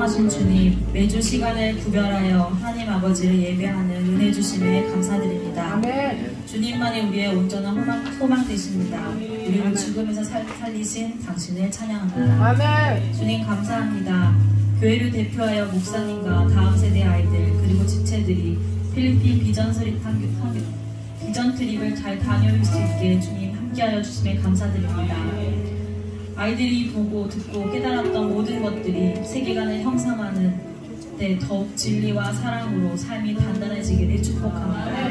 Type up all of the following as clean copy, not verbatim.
전능하신 주님, 매주 시간을 구별하여 하나님 아버지를 예배하는 은혜 주심에 감사드립니다. 아멘. 주님만이 우리의 온전한 소망 되십니다. 우리를 죽음에서 살리신 당신을 찬양합니다. 아멘. 주님 감사합니다. 교회를 대표하여 목사님과 다음 세대 아이들 그리고 지체들이 필리핀 비전 트립을 잘 다녀올 수 있게 주님 함께하여 주심에 감사드립니다. 아이들이 보고 듣고 깨달았던 모든 것들이 세계관을 형성하는 데 더욱 진리와 사랑으로 삶이 단단해지기를 축복합니다.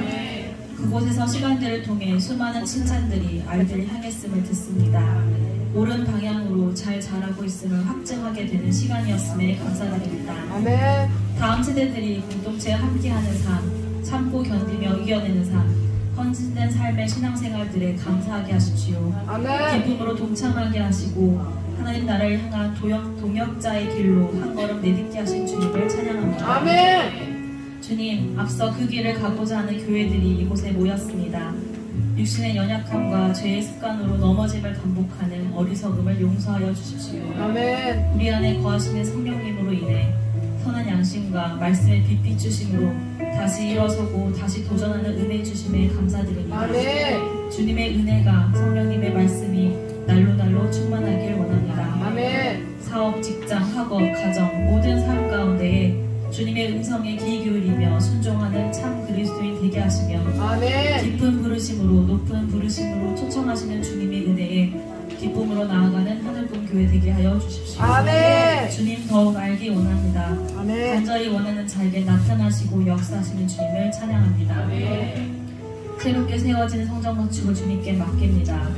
그곳에서 시간들을 통해 수많은 칭찬들이 아이들을 향했음을 듣습니다. 옳은 방향으로 잘 자라고 있음을 확증하게 되는 시간이었음에 감사드립니다. 아멘. 다음 세대들이 공동체와 함께하는 삶, 참고 견디며 이겨내는 삶, 헌신된 삶의 신앙생활들에 감사하게 하십시오. 아멘. 기쁨으로 동참하게 하시고 하나님 나라를 향한 동역자의 길로 한 걸음 내딛게 하신 주님을 찬양합니다. 아멘. 주님, 앞서 그 길을 가고자 하는 교회들이 이곳에 모였습니다. 육신의 연약함과 죄의 습관으로 넘어짐을 반복하는 어리석음을 용서하여 주십시오. 아멘. 우리 안에 거하시는 성령님으로 인해 선한 양심과 말씀의 빛 주심으로 다시 일어서고 다시 도전하는 은혜 주심에 감사드립니다. 아멘. 주님의 은혜가 성령님의 말씀이 날로 충만하길 원합니다. 아멘. 사업, 직장, 학업, 가정 모든 삶 가운데에 주님의 음성에 귀 기울이며 순종하는 참 그리스도인 되게 하시며 아멘. 깊은 부르심으로 높은 부르심으로 초청하시는 주님의 은혜에 기쁨으로 나아가는 하늘꿈 교회 되게 하여 주십시오. 아멘. 주님 더욱 알기 원합니다. 아멘. 간절히 원하는 자에게 나타나시고 역사하시는 주님을 찬양합니다. 아멘. 새롭게 세워지는 성전 건축을 주님께 맡깁니다.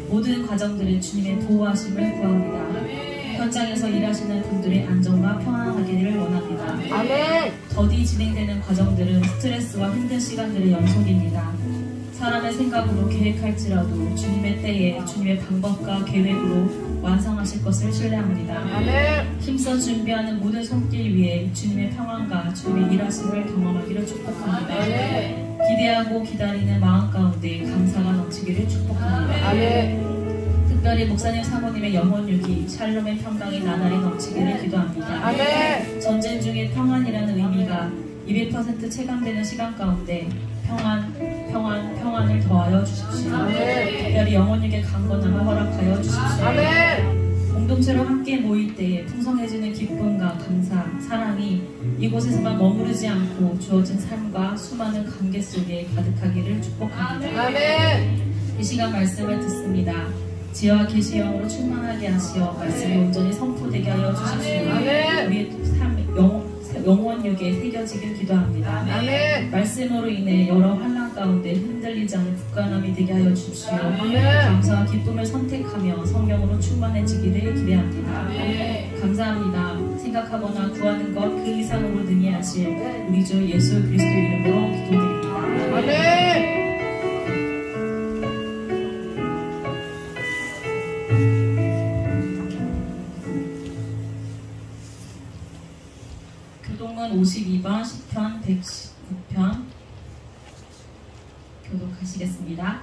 모든 과정들을 주님의 보호하심을 구합니다. 현장에서 일하시는 분들의 안정과 평안하기를 원합니다. 아멘. 더디 진행되는 과정들은 스트레스와 힘든 시간들의 연속입니다. 사람의 생각으로 계획할지라도 주님의 때에 주님의 방법과 계획으로 완성하실 것을 신뢰합니다. 아멘. 힘써 준비하는 모든 손길 위에 주님의 평안과 주님의 일하심을 경험하기를 축복합니다. 아멘. 기대하고 기다리는 마음 가운데 감사가 넘치기를 축복합니다. 아멘. 특별히 목사님 사모님의 영혼육이 샬롬의 평강이 나날이 넘치기를 기도합니다. 아멘. 전쟁 중에 평안이라는 의미가 200% 체감되는 시간 가운데 평안을 더하여 주십시오. 아멘. 특별히 영혼육의 강건함을 허락하여 주십시오. 아멘. 공동체로 함께 모일 때에 풍성해지는 기쁨과 감사, 사랑이 이곳에서만 머무르지 않고 주어진 삶과 수많은 관계 속에 가득하기를 축복합니다. 아멘. 이 시간 말씀을 듣습니다. 지혜와 계시형으로 충만하게 하시어 말씀이 온전히 선포되게 하여 주십시오. 아멘. 우리의 삶 영혼육에 새겨지길 기도합니다. 아멘. 말씀으로 인해 여러 환난 가운데 흔들리지 않는 굳건함이 되게 하여 주십시오. 아멘. 감사와 기쁨을 선택하며 성령으로 충만해지기를 기대합니다. 아멘. 감사합니다. 생각하거나 구하는 것 그 이상으로 능히 하실 우리 주 예수 그리스도 이름으로 기도드립니다. 아멘. 교독문 52번, 10편, 119편 교독하시겠습니다.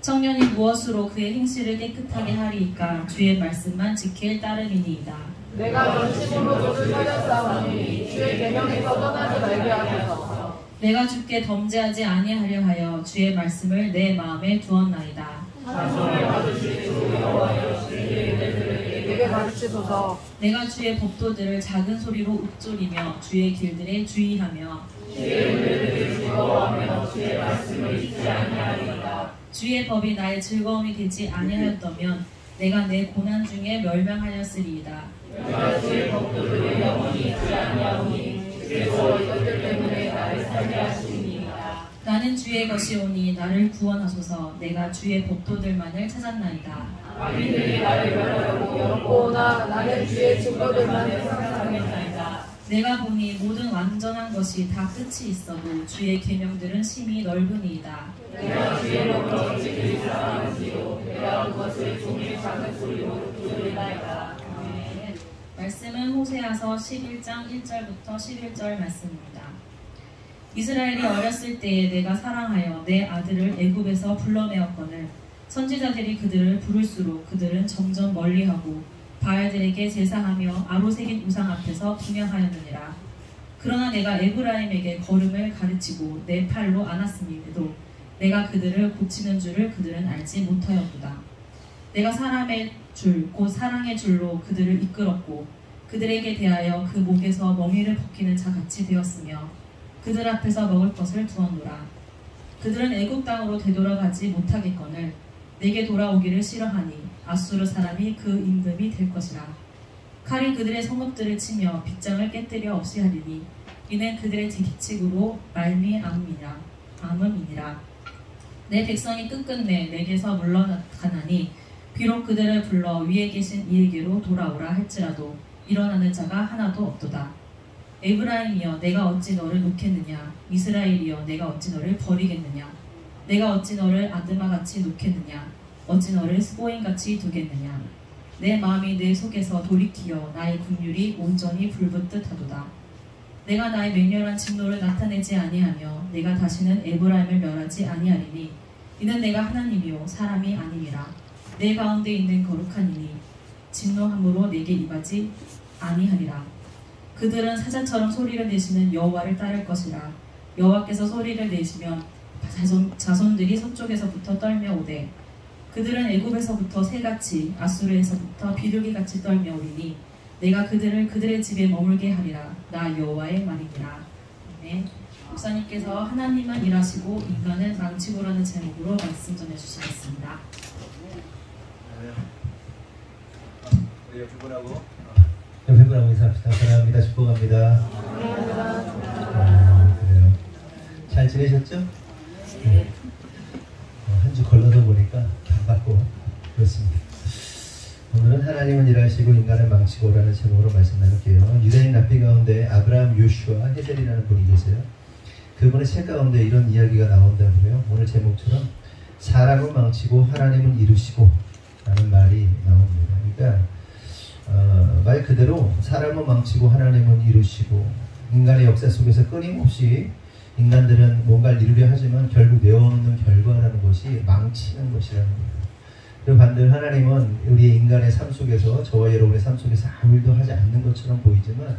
청년이 무엇으로 그의 행실을 깨끗하게 하리이까 주의 말씀만 지킬 따름이니이다. 내가 전심으로 너를 살렸사오니 주의 계명에서 떠나지 말게 하소서. 내가 주께 범죄하지 아니하려 하여 주의 말씀을 내 마음에 두었나이다. 찬송을 받으실 주 여호와여 주의 은혜를 내게 가르치소서. 내가 주의 법도들을 작은 소리로 읊조리며 주의 길들에 주의하며 주의 은혜를 즐거워하며 주의 말씀을 잊지 아니하리이다. 주의 법이 나의 즐거움이 되지 아니하였다면 내가 내 고난 중에 멸망하였으리이다. 내가 주의 법도를 영원히 잊지 아니하오니 주께서 이것들 때문에 나를 살게 하시니이다. 나는 주의 것이오니 나를 구원하소서. 내가 주의 법도들만을 찾았나이다. 악인들이 나를 멸하려고 엮고오나 나는 주의 증거들만을 상상하겠나이다. 내가 보니 모든 완전한 것이 다 끝이 있어도 주의 계명들은 심히 넓으니이다. 내가 주의 법을 지키지 사랑하지요. 내가 그것을 종일 작은 소리로 들으리나이다. 말씀은 호세아서 11장 1절부터 11절 말씀입니다. 이스라엘이 어렸을 때에 내가 사랑하여 내 아들을 애굽에서 불러내었거늘 선지자들이 그들을 부를수록 그들은 점점 멀리하고 바알들에게 제사하며 아로 새긴 우상 앞에서 분향하였느니라. 그러나 내가 에브라임에게 걸음을 가르치고 내 팔로 안았음에도 내가 그들을 고치는 줄을 그들은 알지 못하였도다. 내가 사람의 줄 곧 사랑의 줄로 그들을 이끌었고 그들에게 대하여 그 목에서 멍에를 벗기는 자같이 되었으며 그들 앞에서 먹을 것을 두었노라. 그들은 애굽 땅으로 되돌아가지 못하겠거늘 내게 돌아오기를 싫어하니 아수르 사람이 그 임금이 될 것이라. 칼이 그들의 성읍들을 치며 빗장을 깨뜨려 없이 하리니 이는 그들의 기칙으로 말미암음이니라. 내 백성이 끝끝내 내게서 물러가나니 비록 그들을 불러 위에 계신 이에게로 돌아오라 할지라도 일어나는 자가 하나도 없도다. 에브라임이여 내가 어찌 너를 놓겠느냐. 이스라엘이여 내가 어찌 너를 버리겠느냐. 내가 어찌 너를 아드마같이 놓겠느냐. 어찌 너를 스보임같이 두겠느냐. 내 마음이 내 속에서 돌이키어 나의 긍휼이 온전히 불붙듯 하도다. 내가 나의 맹렬한 진노를 나타내지 아니하며 내가 다시는 에브라임을 멸하지 아니하리니 이는 내가 하나님이요 사람이 아님이라. 내 가운데 있는 거룩하니니 진노함으로 내게 임하지 아니하리라. 그들은 사자처럼 소리를 내시는 여호와를 따를 것이라. 여호와께서 소리를 내시면 자손들이 서쪽에서부터 떨며 오되 그들은 애굽에서부터 새같이 아수르에서부터 비둘기같이 떨며 오리니 내가 그들을 그들의 집에 머물게 하리라. 나 여호와의 말이니라. 네. 목사님께서 하나님은 일하시고 인간은 망치고라는 제목으로 말씀 전해주시겠습니다. 우리 옆에 분하고 인사합시다. 사랑합니다. 축복합니다. 그래요. 잘 지내셨죠? 네. 한 주 걸러다 보니까 반갑고 그렇습니다. 오늘은 하나님은 일하시고 인간을 망치고라는 제목으로 말씀 나눌게요. 유대인 랍비 가운데 아브라함, 요슈아, 헤셀이라는 분이 계세요. 그분의 책 가운데 이런 이야기가 나온다고요. 오늘 제목처럼 사람은 망치고 하나님은 이루시고 라는 말이 나옵니다. 그러니까 말 그대로 사람은 망치고 하나님은 이루시고 인간의 역사 속에서 끊임없이 인간들은 뭔가를 이루려 하지만 결국 내어놓는 결과라는 것이 망치는 것이라는 거예요. 그리고 반대로 하나님은 우리의 인간의 삶 속에서 저와 여러분의 삶 속에서 아무 일도 하지 않는 것처럼 보이지만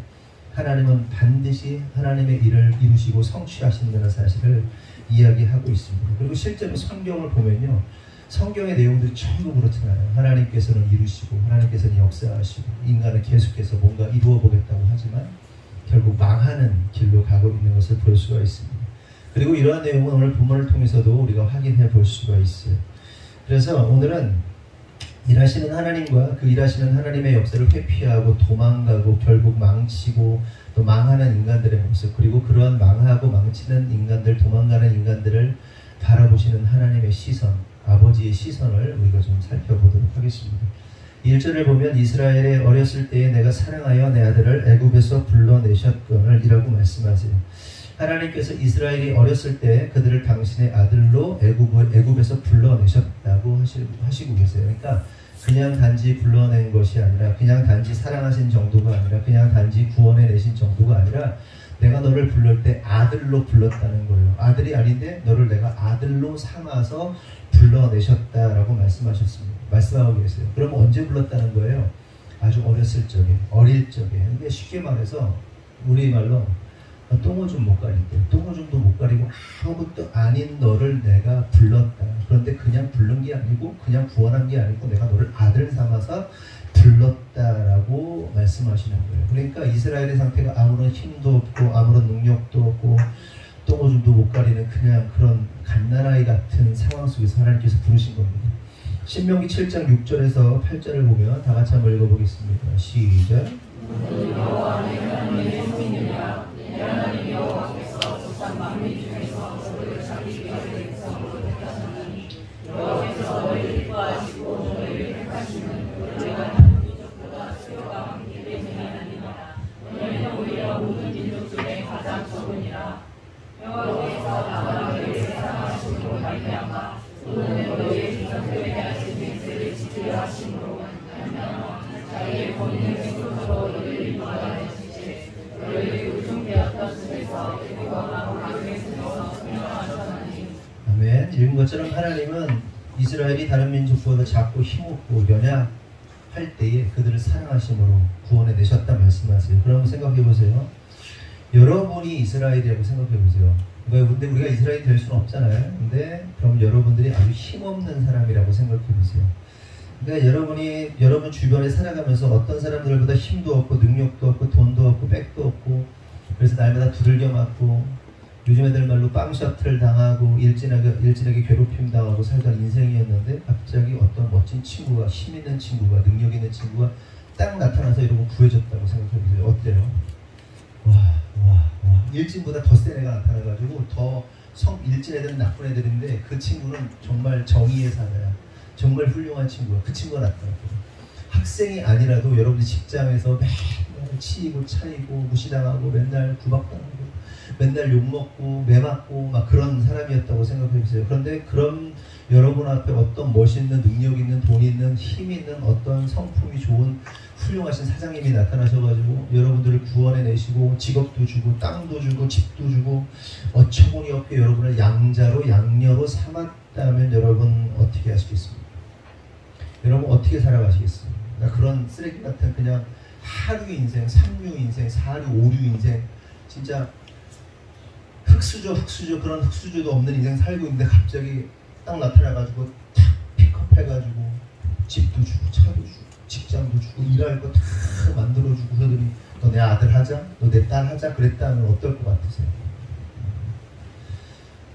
하나님은 반드시 하나님의 일을 이루시고 성취하신다는 사실을 이야기하고 있습니다. 그리고 실제로 성경을 보면요. 성경의 내용들이 전부 그렇잖아요. 하나님께서는 이루시고 하나님께서는 역사하시고 인간은 계속해서 뭔가 이루어 보겠다고 하지만 결국 망하는 길로 가고 있는 것을 볼 수가 있습니다. 그리고 이러한 내용은 오늘 본문을 통해서도 우리가 확인해 볼 수가 있어요. 그래서 오늘은 일하시는 하나님과 그 일하시는 하나님의 역사를 회피하고 도망가고 결국 망치고 또 망하는 인간들의 모습, 그리고 그러한 망하고 망치는 인간들, 도망가는 인간들을 바라보시는 하나님의 시선, 아버지의 시선을 우리가 좀 살펴보도록 하겠습니다. 1절을 보면 이스라엘의 어렸을 때에 내가 사랑하여 내 아들을 애굽에서 불러내셨거늘 이라고 말씀하세요. 하나님께서 이스라엘이 어렸을 때 그들을 당신의 아들로 애굽에서 불러내셨다고 하시고 계세요. 그러니까 그냥 단지 불러낸 것이 아니라, 그냥 단지 사랑하신 정도가 아니라, 그냥 단지 구원해 내신 정도가 아니라 내가 너를 부를 때 아들로 불렀다는 거예요. 아들이 아닌데 너를 내가 아들로 삼아서 불러내셨다라고 말씀하고 계세요. 그럼 언제 불렀다는 거예요? 아주 어렸을 적에, 어릴 적에. 그러니까 쉽게 말해서 우리 말로 똥오줌 못 가릴 때, 똥오줌도 못 가리고 아무것도 아닌 너를 내가 불렀다. 그런데 그냥 부른 게 아니고, 그냥 구원한 게 아니고 내가 너를 아들 삼아서 불렀다라고 말씀하시는 거예요. 그러니까 이스라엘의 상태가 아무런 힘도 없고 아무런 능력도 없고 똥오줌도 못 가리는 그냥 그런 갓난아이 같은 상황 속에서 하나님께서 부르신 겁니다. 신명기 7장 6절에서 8절을 보면 다 같이 한번 읽어보겠습니다. 시작. 하나님 여호와께서 조상 만민 중에서 너를 자기 기업의 백성으로 택하셨나니 여호와께서 너희를 기뻐하시고 너희를 택하시는 너희가 다른 민족보다 수요가 많기 때문이 아니라 너희는 오히려 모든 민족중에 가장 적으니라. 여호와께서 나와 너희를 사랑하시고 말미암아 오늘 너희의 조상들에게 하신 맹세를 지키려 하심으로 말미암아 자기의 권위를 맹세로 너희를 인도하여 주시되 너희를 의중되었던 곳에서 애굽왕 가그의 손에서 구원하셨나니. 아멘. 읽은 것처럼 하나님은 이스라엘이 다른 민족보다 작고 힘없고 할 때에 그들을 사랑하심으로 구원해 내셨다 말씀하세요. 그럼 생각해 보세요. 여러분이 이스라엘이라고 생각해 보세요. 근데 우리가 이스라엘이 될 수는 없잖아요. 근데 그럼 여러분들이 아주 힘없는 사람이라고 생각해 보세요. 그러니까 여러분 주변에 살아가면서 어떤 사람들보다 힘도 없고 능력도 없고 돈도 없고 백도 없고, 그래서 날마다 두들겨 맞고 요즘 애들 말로 빵셔틀 당하고 일진에게 괴롭힘 당하고 살던 인생이었는데, 갑자기 어떤 멋진 친구가, 힘 있는 친구가, 능력 있는 친구가 딱 나타나서 여러분 구해줬다고 생각해보세요. 어때요? 와. 일진보다 더 센 애가 나타나가지고, 일진 애들은 나쁜 애들인데 그 친구는 정말 정의의 사자야. 정말 훌륭한 친구야. 그 친구가 나타났거든. 학생이 아니라도 여러분들 직장에서 맨날 치이고 차이고 무시당하고 맨날 구박당하고 맨날 욕먹고 매맞고 막 그런 사람이었다고 생각해보세요. 그런데 그런 여러분 앞에 어떤 멋있는 능력 있는 돈 있는 힘 있는 어떤 성품이 좋은 훌륭하신 사장님이 나타나셔가지고 여러분들을 구원해 내시고 직업도 주고 땅도 주고 집도 주고 어처구니 없게 여러분을 양자로 양녀로 삼았다면 여러분 어떻게 하시겠습니까? 여러분 어떻게 살아가시겠습니까? 그러니까 그런 쓰레기 같은 그냥 하류 인생, 3류 인생, 4류, 5류 인생, 진짜 흑수저 그런 흑수저도 없는 인생 살고 있는데 갑자기 딱 나타나가지고 탁 픽업해가지고 집도 주고 차도 주고 직장도 주고 일할 거 다 만들어주고 그러더니 너 내 아들 하자, 너 내 딸 하자 그랬다면 어떨 것 같으세요?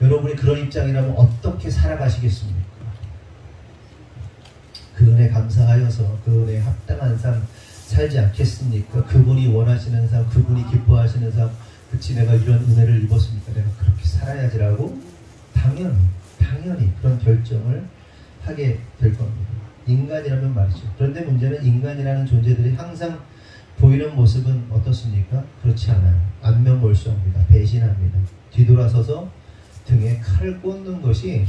여러분이 그런 입장이라면 어떻게 살아가시겠습니까? 그 은혜 감사하여서 그 은혜에 합당한 삶 살지 않겠습니까? 그분이 원하시는 삶, 그분이 기뻐하시는 삶, 그치 내가 이런 은혜를 입었으니까 내가 그렇게 살아야지라고 당연히 그런 결정을 하게 될 겁니다. 인간이라면 말이죠. 그런데 문제는 인간이라는 존재들이 항상 보이는 모습은 어떻습니까? 그렇지 않아요. 안면몰수합니다. 배신합니다. 뒤돌아서서 등에 칼을 꽂는 것이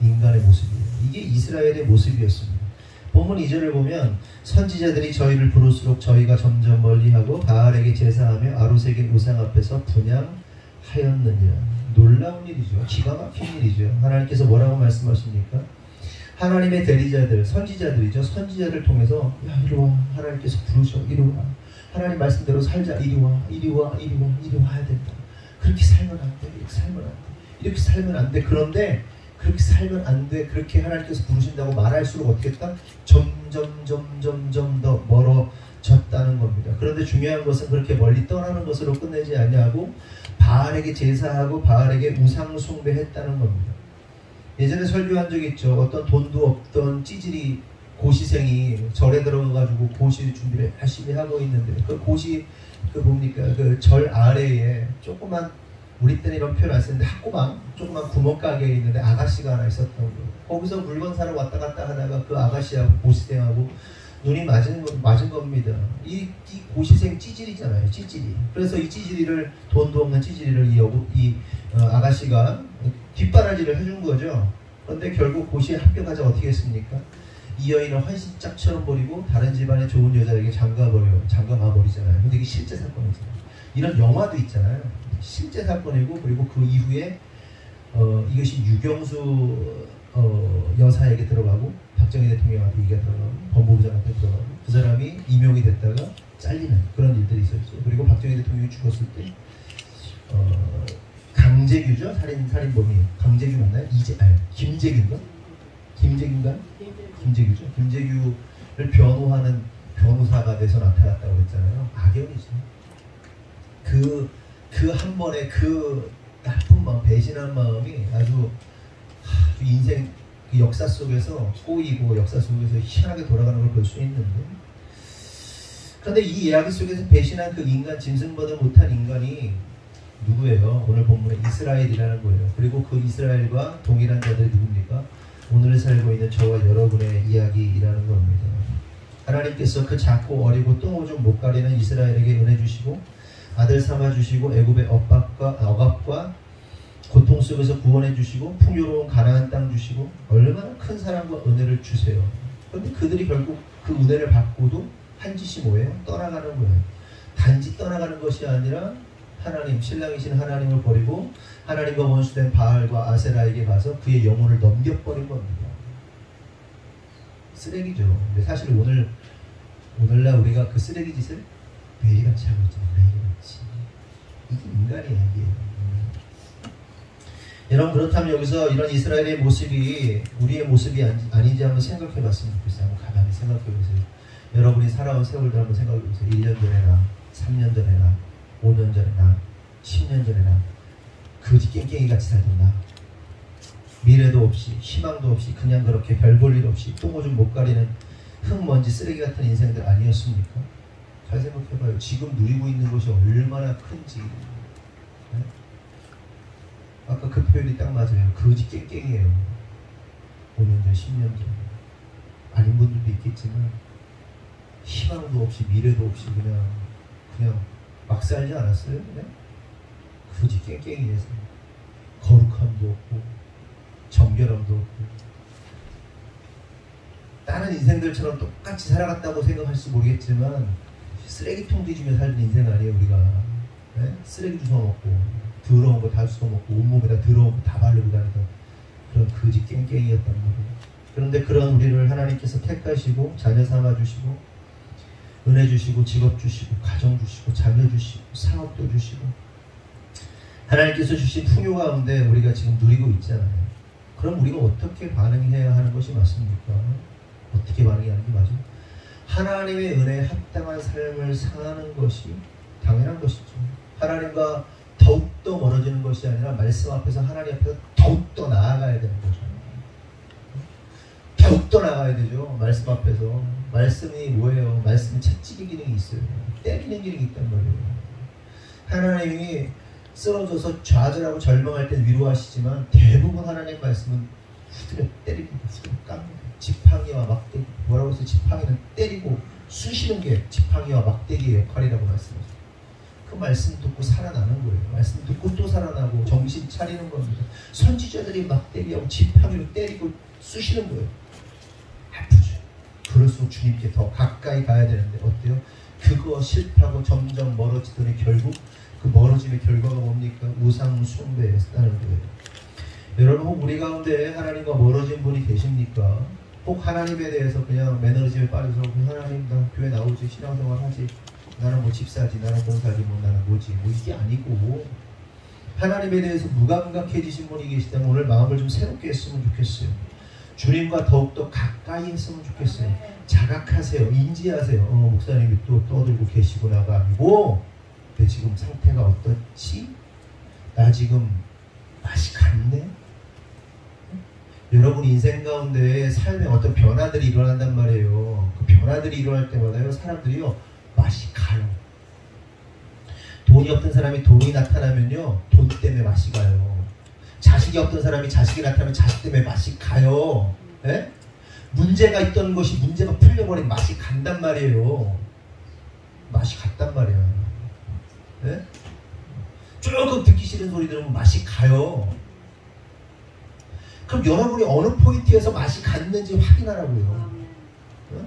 인간의 모습이에요. 이게 이스라엘의 모습이었습니다. 본문 2절을 보면 선지자들이 저희를 부를수록 저희가 점점 멀리하고 바알에게 제사하며 아로색의 우상 앞에서 분향하였느니라. 놀라운 일이죠. 기가 막힌 일이죠. 하나님께서 뭐라고 말씀하십니까? 하나님의 대리자들, 선지자들이죠. 선지자를 통해서 야 이리 와, 하나님께서 부르셔, 이리 와, 하나님 말씀대로 살자, 이리 와, 이리 와야 된다. 그렇게 살면 안 돼, 이렇게 살면 안 돼, 이렇게 살면 안 돼. 그런데 그렇게 살면 안 돼, 그렇게 하나님께서 부르신다고 말할수록 어떻게 했다? 점점 더 멀어졌다는 겁니다. 그런데 중요한 것은 그렇게 멀리 떠나는 것으로 끝내지 않냐고 바알에게 제사하고 바알에게 우상 숭배했다는 겁니다. 예전에 설교한 적이 있죠. 어떤 돈도 없던 찌질이 고시생이 절에 들어가가지고 고시 준비를 열심히 하고 있는데 그 고시 그 절 아래에 조그만, 우리 때는 이런 표현 안 쓰는데 조그만 구멍가게에 있는데 아가씨가 하나 있었던 거예요. 거기서 물건 사러 왔다 갔다 하다가 그 아가씨하고 고시생하고 눈이 맞은 겁니다. 이 고시생 찌질이잖아요. 찌질이. 그래서 이 찌질이를, 돈도 없는 찌질이를 이 아가씨가 뒷바라지를 해준 거죠. 그런데 결국 고시에 합격하자 어떻게 했습니까? 이 여인을 환시짝처럼 버리고 다른 집안의 좋은 여자에게 장가가버리잖아요. 근데 이게 실제 사건이잖아요. 이런 영화도 있잖아요. 실제 사건이고, 그리고 그 이후에 이것이 유경수 여사에게 들어가고 박정희 대통령한테 얘기가 들어가고 법무부장한테 들어가고 그 사람이 임용이 됐다가 잘리는 그런 일들이 있었죠. 그리고 박정희 대통령이 죽었을 때 강재규죠. 살인범이 강재규 맞나요? 김재규인가? 김재규죠. 김재규를 변호하는 변호사가 돼서 나타났다고 했잖아요. 악연이죠. 그 한 번의 그 나쁜 마음, 배신한 마음이 아주 인생 그 역사 속에서 꼬이고 역사 속에서 희한하게 돌아가는 걸 볼 수 있는데, 그런데 이 이야기 속에서 배신한 그 인간, 짐승보다 못한 인간이 누구예요? 오늘 본문에 이스라엘이라는 거예요. 그리고 그 이스라엘과 동일한 자들이 누굽니까? 오늘 살고 있는 저와 여러분의 이야기이라는 겁니다. 하나님께서 그 작고 어리고 똥오줌 못 가리는 이스라엘에게 은혜 주시고 아들 삼아 주시고 애굽의 억압과 고통 속에서 구원해 주시고 풍요로운 가나안 땅 주시고 얼마나 큰 사랑과 은혜를 주세요. 그런데 그들이 결국 그 은혜를 받고도 한 짓이 뭐예요? 떠나가는 거예요. 단지 떠나가는 것이 아니라 하나님, 신랑이신 하나님을 버리고 하나님과 원수된 바알과 아세라에게 가서 그의 영혼을 넘겨버린 겁니다. 쓰레기죠. 근데 사실 오늘 오늘날 우리가 그 쓰레기 짓을 매일같이 하고 있잖아요. 매일같이. 이게 인간이에요. 이게. 여러분, 그렇다면 여기서 이런 이스라엘의 모습이 우리의 모습이 아닌지 한번 생각해 봤으면 좋겠어요. 한번 가만히 생각해 보세요. 여러분이 살아온 세월들 한번 생각해 보세요. 1년 전에나 3년 전에나 5년 전에나 10년 전에나 거지 깽깽이 같이 살던 나, 미래도 없이 희망도 없이 그냥 그렇게 별 볼 일 없이 똥오줌 못 가리는 흙먼지 쓰레기 같은 인생들 아니었습니까? 잘 생각해봐요. 지금 누리고 있는 것이 얼마나 큰지. 네? 아까 그 표현이 딱 맞아요. 거지 깽깽이에요. 5년 전, 10년 전. 아닌 분들도 있겠지만 희망도 없이 미래도 없이 그냥 막 살지 않았어요? 네? 거지 깽깽이에서 거룩함도 없고 정결함도 없고 다른 인생들처럼 똑같이 살아갔다고 생각할지 모르겠지만 쓰레기통 뒤지며 살던 인생 아니에요 우리가. 네? 쓰레기 주워 먹고 더러운 거 다 주워 먹고 온몸에다 더러운 거 다 바르고 다니던 그런 거지 깽깽이였단 말이에요. 그런데 그런 우리를 하나님께서 택하시고 자녀 삼아주시고 은혜 주시고 직업 주시고 가정 주시고 자녀 주시고 사업도 주시고 하나님께서 주신 풍요 가운데 우리가 지금 누리고 있잖아요. 그럼 우리가 어떻게 반응해야 하는 것이 맞습니까? 어떻게 반응해야 하는 게 맞아요? 하나님의 은혜에 합당한 삶을 사는 것이 당연한 것이죠. 하나님과 더욱더 멀어지는 것이 아니라 말씀 앞에서 하나님 앞에서 더욱더 나아가야 되는 거죠. 더욱더 나아가야 되죠. 말씀 앞에서. 말씀이 뭐예요? 말씀이 채찍의 기능이 있어요. 때리는 기능이 있단 말이에요. 하나님이 쓰러져서 좌절하고 절망할 때 위로하시지만 대부분 하나님 말씀은 후드려 때리고 후드려 깝니다. 지팡이와 막대기. 뭐라고 해서 지팡이는 때리고 쑤시는 게 지팡이와 막대기의 역할이라고 말씀하셨어요. 그 말씀 듣고 살아나는 거예요. 말씀 듣고 또 살아나고 정신 차리는 겁니다. 선지자들이 막대기하고 지팡이로 때리고 쑤시는 거예요. 아프죠. 그럴수록 주님께 더 가까이 가야 되는데 어때요? 그거 실패하고 점점 멀어지더니 결국 그 멀어짐의 결과가 뭡니까? 우상 숭배였다는 거예요. 여러분, 혹 우리 가운데 하나님과 멀어진 분이 계십니까? 혹 하나님에 대해서 그냥 매너리즘에 빠져서 하나님 나 교회 나오지 신앙생활 하지 나는 뭐 집사지 나는 공사지 뭐 나는 뭐지 뭐 이게 아니고 하나님에 대해서 무감각해지신 분이 계시다면 오늘 마음을 좀 새롭게 했으면 좋겠어요. 주님과 더욱더 가까이 했으면 좋겠어요. 자각하세요. 인지하세요. 목사님이 또 떠들고 계시구나가 아니고 내 지금 상태가 어떻지? 나 지금 맛이 갔네? 여러분 인생 가운데 삶에 어떤 변화들이 일어난단 말이에요. 그 변화들이 일어날 때마다요 사람들이요 맛이 가요. 돈이 없던 사람이 돈이 나타나면요 돈 때문에 맛이 가요. 자식이 없던 사람이 자식이 나타나면 자식 때문에 맛이 가요. 예? 문제가 있던 것이 문제가 풀려버린 맛이 간단 말이에요. 맛이 갔단 말이야. 예? 조금 듣기 싫은 소리 들으면 맛이 가요. 그럼 여러분이 어느 포인트에서 맛이 갔는지 확인하라고요. 예?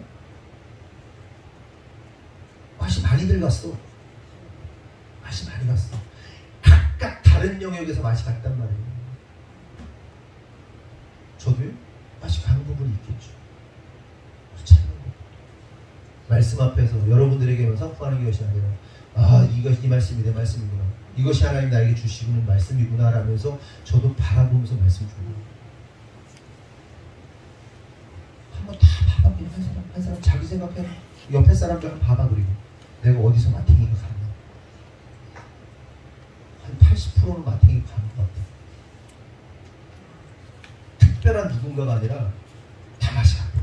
맛이 많이 들어갔어. 맛이 많이 갔어. 각각 다른 영역에서 맛이 갔단 말이에요. 저도요? 맛이 간 부분이 있겠죠. 찾는 거. 말씀 앞에서 여러분들에게만 선포하는 것이 아니라 이것이 이 말씀이 내 말씀이구나. 이것이 하나님 나에게 주시는 말씀이구나 라면서 저도 바라보면서 말씀 주고 한번 다 봐봐. 한 사람 자기 생각해. 옆에 사람들 한번 봐봐. 그리고 내가 어디서 마탱이가 갔나. 한 80%는 마탱이가 가는 것 같아. 특별한 누군가가 아니라 다 맛이 갔다.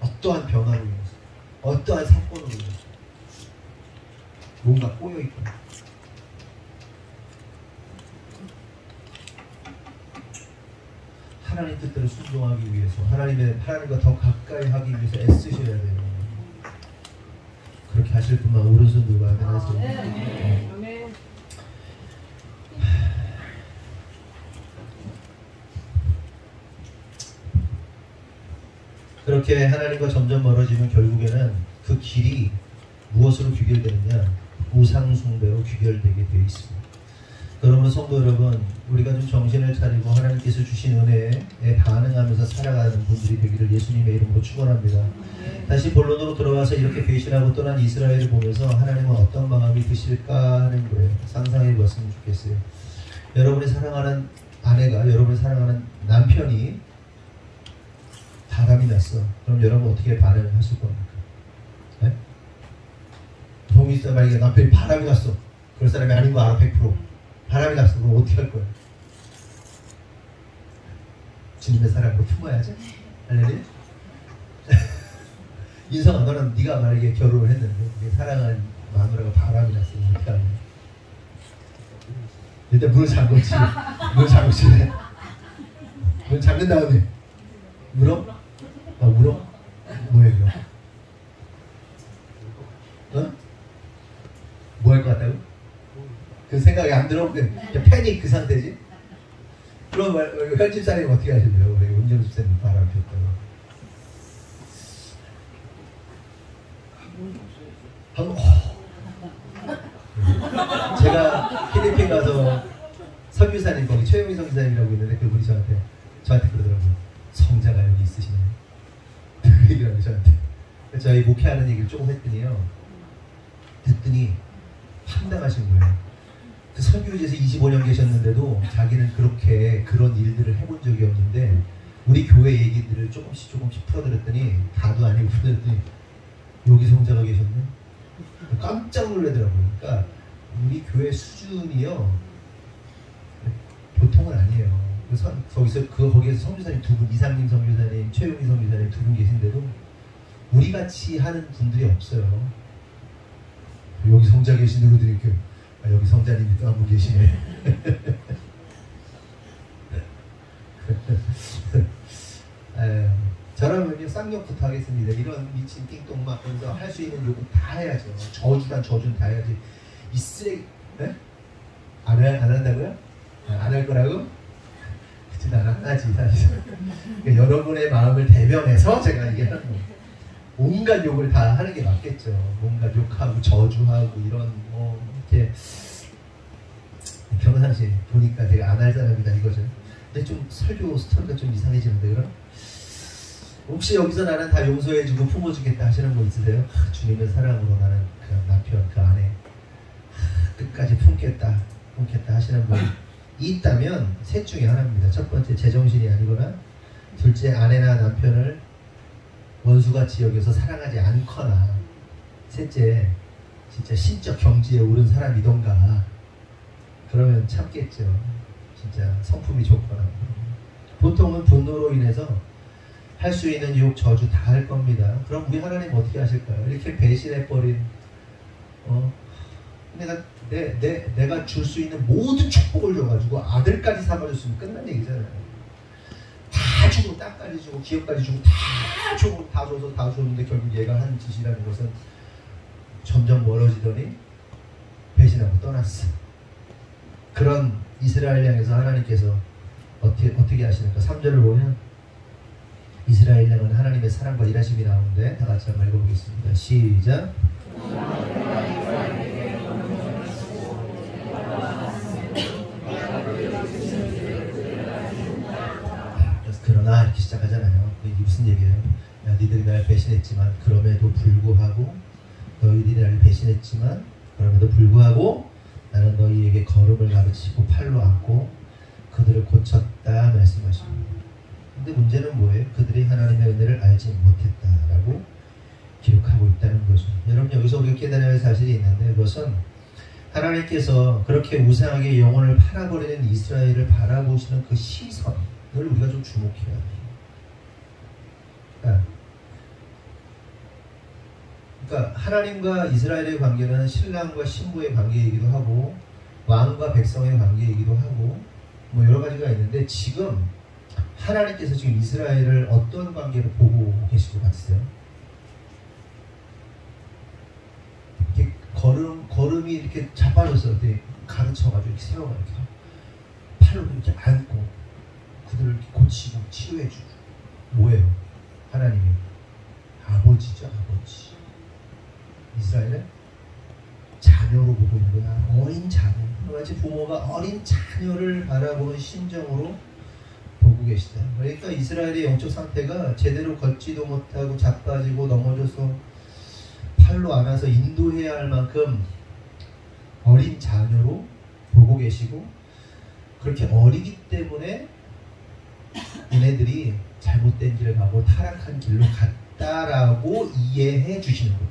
어떠한 변화로 인해서 어떠한 사건으로 인해서 뭔가 꼬여있고 하나님 뜻대로 순종하기 위해서 하나님과 더 가까이 하기 위해서 애쓰셔야 돼요. 그렇게 하실 분만 오른손 들고 아멘 하세요. 네. 그렇게 하나님과 점점 멀어지면 결국에는 그 길이 무엇으로 귀결되느냐? 우상 숭배로 귀결되게 되어 있습니다. 그러면 성도 여러분, 우리가 좀 정신을 차리고 하나님께서 주신 은혜에 반응하면서 살아가는 분들이 되기를 예수님의 이름으로 축원합니다. 다시 본론으로 돌아와서 이렇게 배신하고 떠난 이스라엘을 보면서 하나님은 어떤 마음이 드실까 하는 거예요. 상상해 보았으면 좋겠어요. 여러분이 사랑하는 아내가, 여러분이 사랑하는 남편이 바람이 났어. 그럼 여러분 어떻게 반응을 하실 겁니까? 네? 동의자 만약에 남편이 바람이 났어. 그럴 사람이 아닌 거 알아, 100%. 바람이 났어. 그럼 어떻게 할 거야? 주님의 사랑으로 품어야지. 할렐루야. 인성아, 너는 네가 만약에 결혼을 했는데 네 사랑하는 마누라가 바람이 났으면 어떻게 하냐? 일단 문을 잠궜지. 문을 잠궜지. 문 잠근 다음에 물어? 물어? 뭐해 그럼? 어? 뭐 할 것 같다고? 그 생각이 안 들어? 패닉 그 상태지? 그럼 혈집사님 어떻게 하실래요? 우리 운전집사님 바람 폈다고. 제가 필리핀 가서 선교사님, 거기 최영희 선교사님이라고 있는데 그분이 저한테 그러더라고요. 성자가 여기 있으시네요. 그 얘기를 저한테. 저희 목회하는 얘기를 조금 했더니요. 듣더니 황당하신 거예요. 그 선교지에서 25년 계셨는데도 자기는 그렇게 그런 일들을 해본 적이 없는데 우리 교회 얘기들을 조금씩 풀어드렸더니 다도 아니고 풀어드렸더니 여기 성자가 계셨네? 깜짝 놀라더라고요. 그러니까 우리 교회 수준이요 보통은 아니에요. 거기에서 선교사님 2분, 이상님 선교사님, 최용희 선교사님 2분 계신데도 우리 같이 하는 분들이 없어요. 여기 성자 계신 분들이 여기 성자님이 또 한 분 계시네. 저라면요 쌍욕부터 하겠습니다. 이런 미친 띵똥 맞면서 할 수 있는 욕은 다 해야죠. 저주는 다 해야지. 이 쓰레기, 네? 안 한다고요? 안 할 거라고? 그치, 난 안 하지 사실. 그러니까 여러분의 마음을 대변해서 제가 이게 하는 거예요. 온갖 욕을 다 하는 게 맞겠죠. 온갖 욕하고 저주하고 이런 이렇게 평상시 보니까 제가 안 할 사람이다 이거죠. 근데 좀 설교 스토리가 좀 이상해지는데 그럼? 혹시 여기서 나는 다 용서해주고 품어주겠다 하시는 분 있으세요? 주님의 사랑으로 나는 그 남편, 그 아내 끝까지 품겠다 하시는 분이 있다면 셋 중에 하나입니다. 첫 번째, 제정신이 아니거나, 둘째, 아내나 남편을 원수같이 여겨서 사랑하지 않거나, 셋째, 진짜 신적 경지에 오른 사람이던가. 그러면 참겠죠. 진짜 성품이 좋거나. 보통은 분노로 인해서 할 수 있는 욕, 저주 다 할 겁니다. 그럼 우리 하나님 어떻게 하실까요? 이렇게 배신해버린 내가 줄 수 있는 모든 축복을 줘가지고 아들까지 삼아줬으면 끝난 얘기잖아요. 다 주고 땅까지 주고 기업까지 주고 다 주고 다 줬는데 결국 얘가 한 짓이라는 것은 점점 멀어지더니 배신하고 떠났어. 그런 이스라엘 향해서 하나님께서 어떻게 하시는가? 3절을 보면 이스라엘 향은 하나님의 사랑과 일하심이 나오는데 다 같이 한번 읽어보겠습니다. 시작. 그러나 이렇게 시작하잖아요. 이게 무슨 얘기예요? 야, 니들이 날 배신했지만 그럼에도 불구하고 너희들이 나를 배신했지만 그럼에도 불구하고 나는 너희에게 걸음을 가르치고 팔로 안고 그들을 고쳤다 말씀하십니다. 근데 문제는 뭐예요? 그들이 하나님의 은혜를 알지 못했다라고 기록하고 있다는 거죠. 여러분 여기서 우리가 깨달아야 할 사실이 있는데 그것은 하나님께서 그렇게 우상하게 영혼을 팔아버리는 이스라엘을 바라보시는 그 시선을 우리가 좀 주목해야 돼요. 그러니까 하나님과 이스라엘의 관계는 신랑과 신부의 관계이기도 하고 왕과 백성의 관계이기도 하고 뭐 여러 가지가 있는데 지금 하나님께서 지금 이스라엘을 어떤 관계로 보고 계실 것 같으세요? 이렇게 걸음이 이렇게 자빠져서 이렇게 가르쳐가지고 이렇게 세워가 이렇게 팔로 이렇게 안고 그들을 이렇게 고치고 치유해주고 뭐예요? 하나님이 아버지죠, 아버지. 이스라엘은 자기 자녀로 보고 있는 거야. 어린 자녀. 마치 부모가 어린 자녀를 바라보는 심정으로 보고 계시다. 그러니까 이스라엘의 영적 상태가 제대로 걷지도 못하고 자빠지고 넘어져서 팔로 안아서 인도해야 할 만큼 어린 자녀로 보고 계시고, 그렇게 어리기 때문에 얘네들이 잘못된 길을 가고 타락한 길로 갔다라고 이해해 주시는 거예요.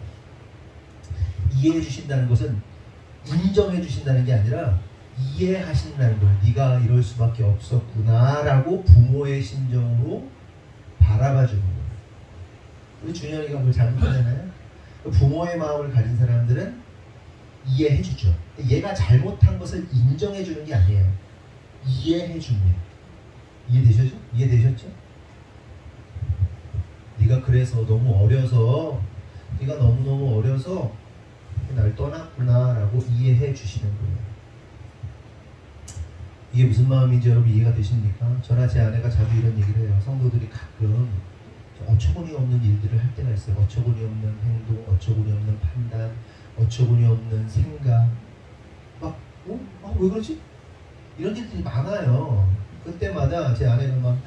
이해해 주신다는 것은 인정해 주신다는 게 아니라 이해하신다는 거예요. 네가 이럴 수밖에 없었구나 라고 부모의 심정으로 바라봐 주는 거예요. 우리 준현이가 뭘 잘못하잖아요. 부모의 마음을 가진 사람들은 이해해 주죠. 얘가 잘못한 것을 인정해 주는 게 아니에요. 이해해 줍니다. 이해되셨죠? 이해되셨죠? 네가 그래서 너무 어려서, 네가 너무너무 어려서 날 떠났구나 라고 이해해 주시는 거예요. 이게 무슨 마음인지 여러분 이해가 되십니까? 저나 제 아내가 자주 이런 얘기를 해요. 성도들이 가끔 어처구니 없는 일들을 할 때가 있어요. 어처구니 없는 행동, 어처구니 없는 판단, 어처구니 없는 생각, 막 왜 그러지? 이런 일들이 많아요. 그때마다 제 아내가 막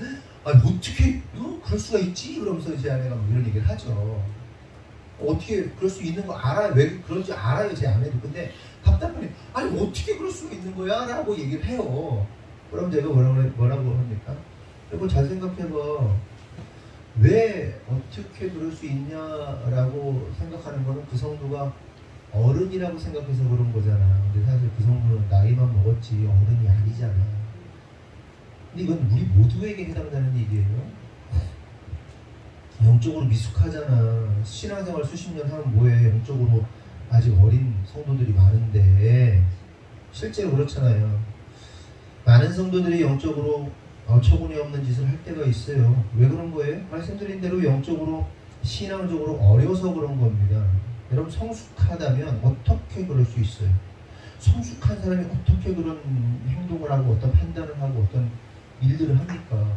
어떻게 그럴 수가 있지? 그러면서 제 아내가 막 이런 얘기를 하죠. 어떻게 그럴 수 있는 거 알아요. 왜 그런지 알아요, 제 아내도. 근데 답답하네. 아니 어떻게 그럴 수가 있는 거야? 라고 얘기를 해요. 그럼 제가 뭐라고 합니까? 그리고 잘 생각해봐. 왜 어떻게 그럴 수 있냐라고 생각하는 거는 그 성도가 어른이라고 생각해서 그런 거잖아. 근데 사실 그 성도는 나이만 먹었지 어른이 아니잖아. 근데 이건 우리 모두에게 해당되는 얘기예요. 영적으로 미숙하잖아. 신앙생활 수십 년 하면 뭐해. 영적으로 아직 어린 성도들이 많은데 실제로 그렇잖아요. 많은 성도들이 영적으로 어처구니 없는 짓을 할 때가 있어요. 왜 그런 거예요? 말씀드린 대로 영적으로 신앙적으로 어려서 그런 겁니다. 여러분 성숙하다면 어떻게 그럴 수 있어요? 성숙한 사람이 어떻게 그런 행동을 하고 어떤 판단을 하고 어떤 일들을 합니까?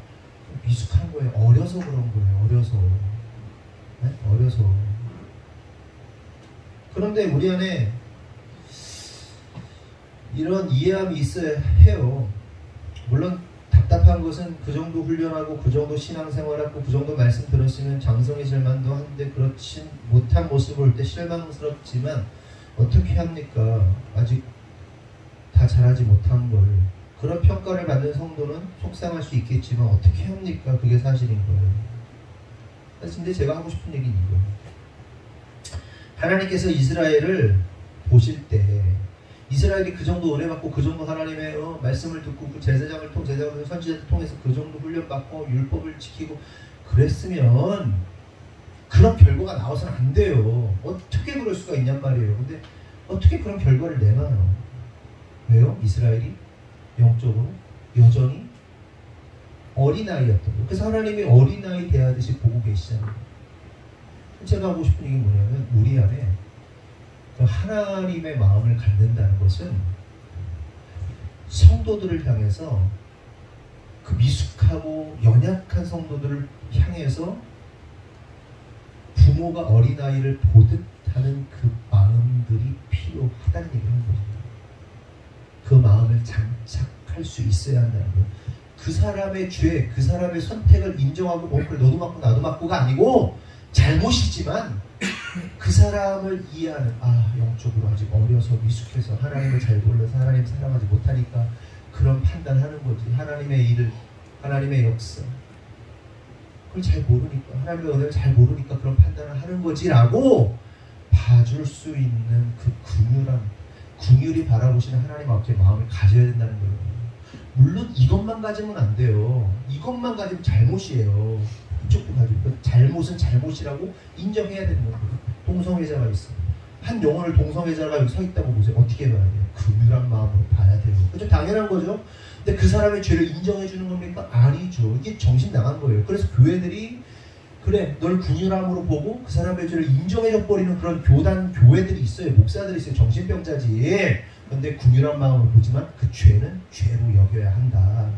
미숙한 거예요. 어려서 그런 거예요. 어려서. 네? 어려서. 그런데 우리 안에 이런 이해함이 있어야 해요. 물론 답답한 것은 그 정도 훈련하고 그 정도 신앙생활하고 그 정도 말씀 들었으면 장성해질 만도 한데 그렇지 못한 모습을 볼 때 실망스럽지만 어떻게 합니까? 아직 다 잘하지 못한 걸. 그런 평가를 받는 성도는 속상할 수 있겠지만 어떻게 합니까? 그게 사실인 거예요. 근데 제가 하고 싶은 얘기는 이거예요. 하나님께서 이스라엘을 보실 때 이스라엘이 그 정도 은혜받고 그 정도 하나님의 말씀을 듣고 그 제사장을 선지자를 통해서 그 정도 훈련받고 율법을 지키고 그랬으면 그런 결과가 나와서는 안 돼요. 어떻게 그럴 수가 있냔 말이에요. 근데 어떻게 그런 결과를 내놔요? 왜요? 이스라엘이 영적으로 여전히 어린아이였던 거예요. 그래서 하나님이 어린아이 대하듯이 보고 계시잖아요. 제가 하고 싶은 얘기 뭐냐면 우리 안에 하나님의 마음을 갖는다는 것은 성도들을 향해서 그 미숙하고 연약한 성도들을 향해서 부모가 어린아이를 보듯 하는 그 마음들이 필요하다는 얘기를 하는 거죠. 그 마음을 장착할 수 있어야 한다는 거예요. 그 사람의 죄, 그 사람의 선택을 인정하고 그래 너도 맞고 나도 맞고가 아니고 잘못이지만 그 사람을 이해하는 영적으로 아직 어려서 미숙해서 하나님을 잘 몰라서 하나님 사랑하지 못하니까 그런 판단하는 거지. 하나님의 일을, 하나님의 역사 그걸 잘 모르니까 하나님의 은혜를 잘 모르니까 그런 판단을 하는 거지 라고 봐줄 수 있는 그 긍휼히 바라보시는 하나님 아버지의 마음을 가져야 된다는 거예요. 물론 이것만 가지면 안 돼요. 이것만 가지면 잘못이에요. 이쪽도 가지고 잘못은 잘못이라고 인정해야 되는 거예요. 동성애자가 있어. 한 영혼을 동성애자가 여기 서 있다고 보세요. 어떻게 봐야 돼요? 긍휼한 마음으로 봐야 돼요. 그죠? 당연한 거죠. 근데 그 사람의 죄를 인정해 주는 겁니까? 아니죠. 이게 정신 나간 거예요. 그래서 교회들이 그래 널 긍휼함으로 보고 그 사람의 죄를 인정해줘 버리는 그런 교회들이 있어요. 목사들이 있어요. 정신병자지. 근데 긍휼한 마음으로 보지만 그 죄는 죄로 여겨야 한다.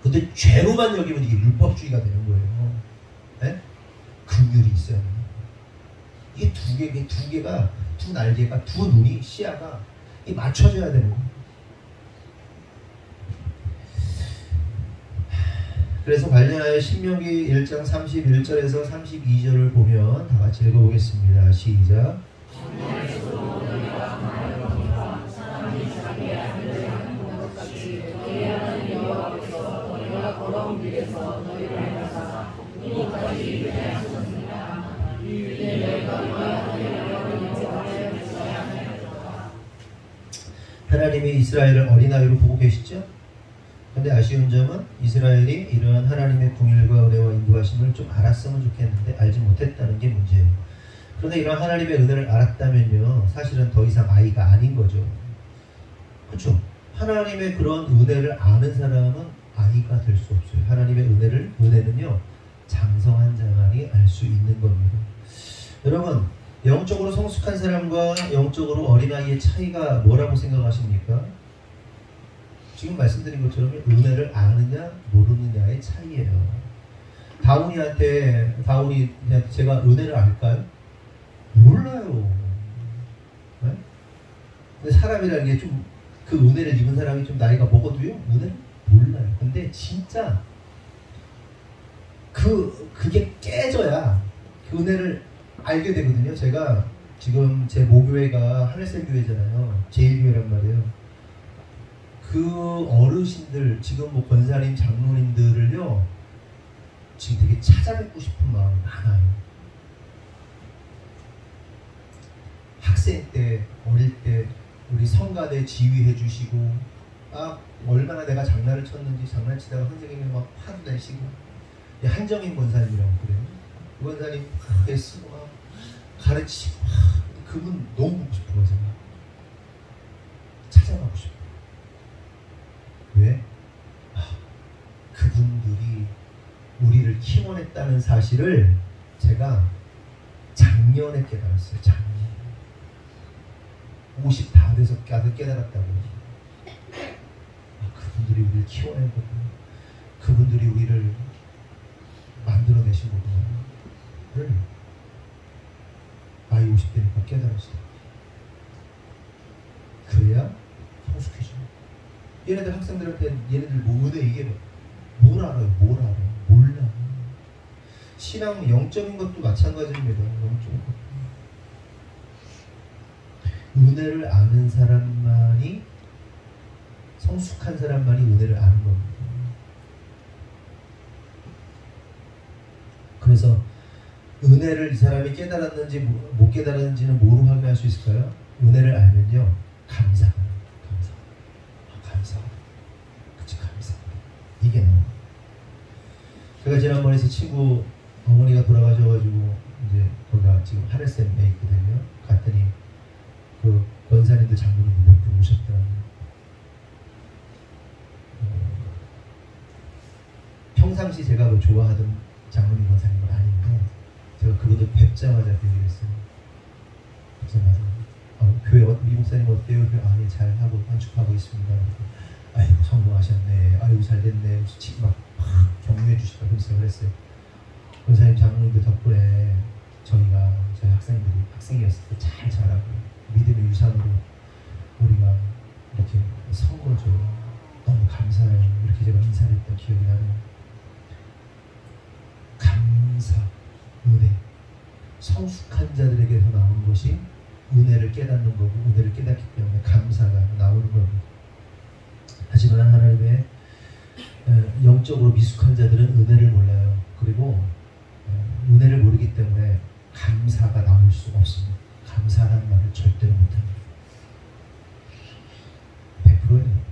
근데 죄로만 여기면 이게 율법주의가 되는 거예요. 네? 긍휼이 있어야 합니다. 이게 두 개가 두 날개가, 두 눈이, 시야가 맞춰져야 되는 거예요. 그래서 관련하여 신명기 1장 31절에서 32절을 보면 다 같이 읽어보겠습니다. 시작. 하나님이 이스라엘을 어린아이로 보고 계시죠? 근데 아쉬운 점은 이스라엘이 이러한 하나님의 궁일과 은혜와 인도하심을 좀 알았으면 좋겠는데 알지 못했다는 게 문제예요. 그런데 이런 하나님의 은혜를 알았다면요, 사실은 더 이상 아이가 아닌 거죠. 그렇죠? 하나님의 그런 은혜를 아는 사람은 아이가 될 수 없어요. 하나님의 은혜는요, 장성한 자만이 알 수 있는 겁니다. 여러분, 영적으로 성숙한 사람과 영적으로 어린아이의 차이가 뭐라고 생각하십니까? 지금 말씀드린 것처럼 은혜를 아느냐 모르느냐의 차이예요. 다운이한테 제가 은혜를 알까요? 몰라요. 네? 근데 사람이라는 게 좀 그 은혜를 입은 사람이 좀 나이가 먹어도요, 은혜를 몰라요. 근데 진짜 그게 깨져야 그 은혜를 알게 되거든요. 제가 지금 제 모교회가 하늘샘 교회잖아요. 제1교회란 말이에요. 그 어르신들, 지금 뭐 권사님, 장로님들을요, 지금 되게 찾아뵙고 싶은 마음이 많아요. 학생 때, 어릴 때 우리 성가대 지휘해 주시고, 얼마나 내가 장난을 쳤는지, 장난치다가 선생님이 막 화도 내시고, 한정인 권사님이라고 그래요. 그 권사님 애쓰고 막 가르치고, 그분 너무 보고 싶어요. 제가 찾아가고 싶어요. 왜? 그분들이 우리를 키워냈다는 사실을 제가 작년에 깨달았어요. 작년 50 다 돼서 깨달았다고. 그분들이 우리를 키워낸 거구나. 그분들이 우리를 만들어내신 거구나. 나이 50대니까 깨달았어요. 그래야 성숙해져요. 얘네들 학생들한테 얘네들 뭐 은혜 이게 뭘 알아요? 몰라. 신앙 영적인 것도 마찬가지입니다. 영적인 것. 은혜를 아는 사람만이, 성숙한 사람만이 은혜를 아는 겁니다. 그래서 은혜를 이 사람이 깨달았는지 못 깨달았는지는 뭐로 확인할 수 있을까요? 은혜를 알면요, 감사. 그치, 감사. 이게 나와요. 제가 지난번에 제 친구 어머니가 돌아가셔가지고 이제 거기가 지금 하늘샘에 있거든요. 갔더니 그 권사님들, 장로님들 몇 분 오셨더라고요. 평상시 제가 뭐 좋아하던 장로님, 권사님은 아닌데 제가 그분들 뵙자마자 얘기했어요. 뵙자마자 교회 미 목사님 어때요? 아니, 잘하고 건축하고 있습니다. 아이고 성공하셨네. 아이고 잘됐네. 막 격려해 주시고 그랬어요. 권사님, 장로님들 덕분에 저희가 저희 학생이었을 때 잘 자라고 믿음의 유산으로 우리가 이렇게 선 거죠. 너무 감사해요. 이렇게 제가 인사를 했던 기억이 나네요. 감사, 은혜. 성숙한 자들에게서 나오는 것이 은혜를 깨닫는 거고, 은혜를 깨닫기 때문에 감사가 나오는 겁니다. 하지만 하나님의 영적으로 미숙한 자들은 은혜를 몰라요. 그리고 은혜를 모르기 때문에 감사가 나올 수가 없습니다. 감사라는 말을 절대로 못합니다. 100%예요.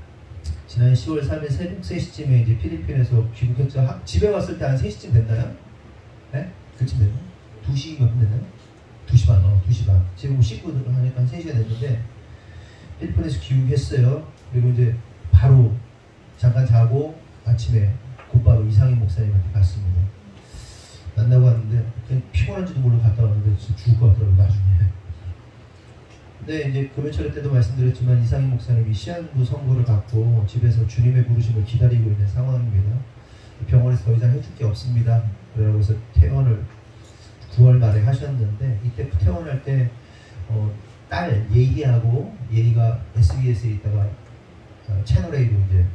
지난 10월 3일 새벽 3시쯤에 이제 필리핀에서 귀국했죠. 집에 왔을 때 한 3시쯤 됐나요? 네? 그쯤 됐나요? 2시 몇 분 됐나요? 2시 반, 2시 반. 지금 씻고 하니까 한 3시가 됐는데 필리핀에서 귀국했어요. 그리고 이제 바로 잠깐 자고 아침에 곧바로 이상희 목사님한테 갔습니다. 만나고 왔는데 그냥 피곤한지도 모르고 갔다 왔는데 진짜 죽을 것 같더라고요, 나중에. 근데 이제 금요철 때도 말씀드렸지만 이상희 목사님이 시한부 선고를 받고 집에서 주님의 부르심을 기다리고 있는 상황입니다. 병원에서 더 이상 해줄 게 없습니다. 그러고 해서 퇴원을 9월 말에 하셨는데, 이때 퇴원할 때 딸 예희하고, 예희가 SBS에 있다가 채널A로 이제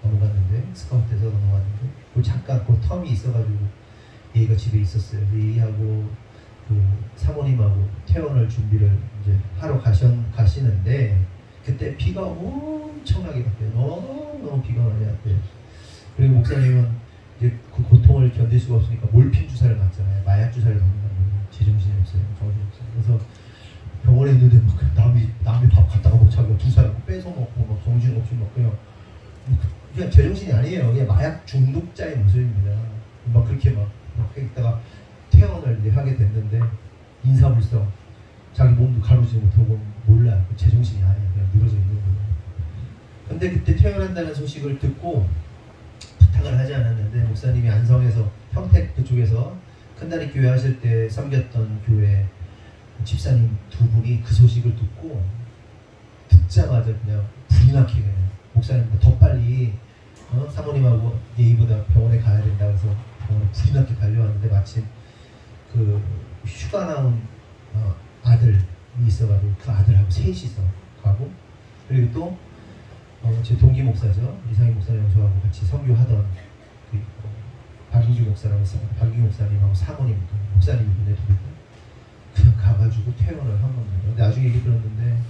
넘어갔는데, 스카우트에서 넘어갔는데, 그 잠깐 그 텀이 있어가지고 예희가 집에 있었어요. 예희하고 그 사모님하고 퇴원을 준비를 이제 하러 가시는데, 그때 비가 엄청나게 왔대요. 너무 비가 많이 왔대요. 그리고 목사님은 이제 그 고통을 견딜 수가 없으니까 몰핀 주사를 맞잖아요. 마약 주사를 맞는다는 거예요. 제정신이 없어요. 정신이 없어요. 그래서 병원에 있는데 막 남이 밥 갖다가 못 차고 두 사람 뺏어 먹고 막 정신 없이 막 그냥 제정신이 아니에요. 그냥 마약 중독자의 모습입니다. 막 그렇게 막 있다가 퇴원을 이제 하게 됐는데, 인사불성, 자기 몸도 가누지 못하고 몰라. 제정신이 아니에요. 그냥 늘어져 있는 거예요. 근데 그때 퇴원한다는 소식을 듣고 부탁을 하지 않았는데, 목사님이 안성에서 평택 그쪽에서 큰다리 교회 하실 때 섬겼던 교회 집사님 두 분이 그 소식을 듣자마자 그냥 불이 나게 그냥 목사님보다 더 빨리 사모님하고 예의보다 병원에 가야 된다 그래서 병원에 불이 나게 달려왔는데, 마침 그 휴가 나온 아들이 있어가지고 그 아들하고 셋이서 가고, 그리고 또 제 동기 목사죠. 이상희 목사님 저하고 같이 선교하던 그 박인규 목사라고 했어요. 박인규 목사님하고 사모님도 목사님이군요. 두 분. 그냥 가가지고 퇴원을 한 겁니다. 근데 나중에 얘기 들었는데,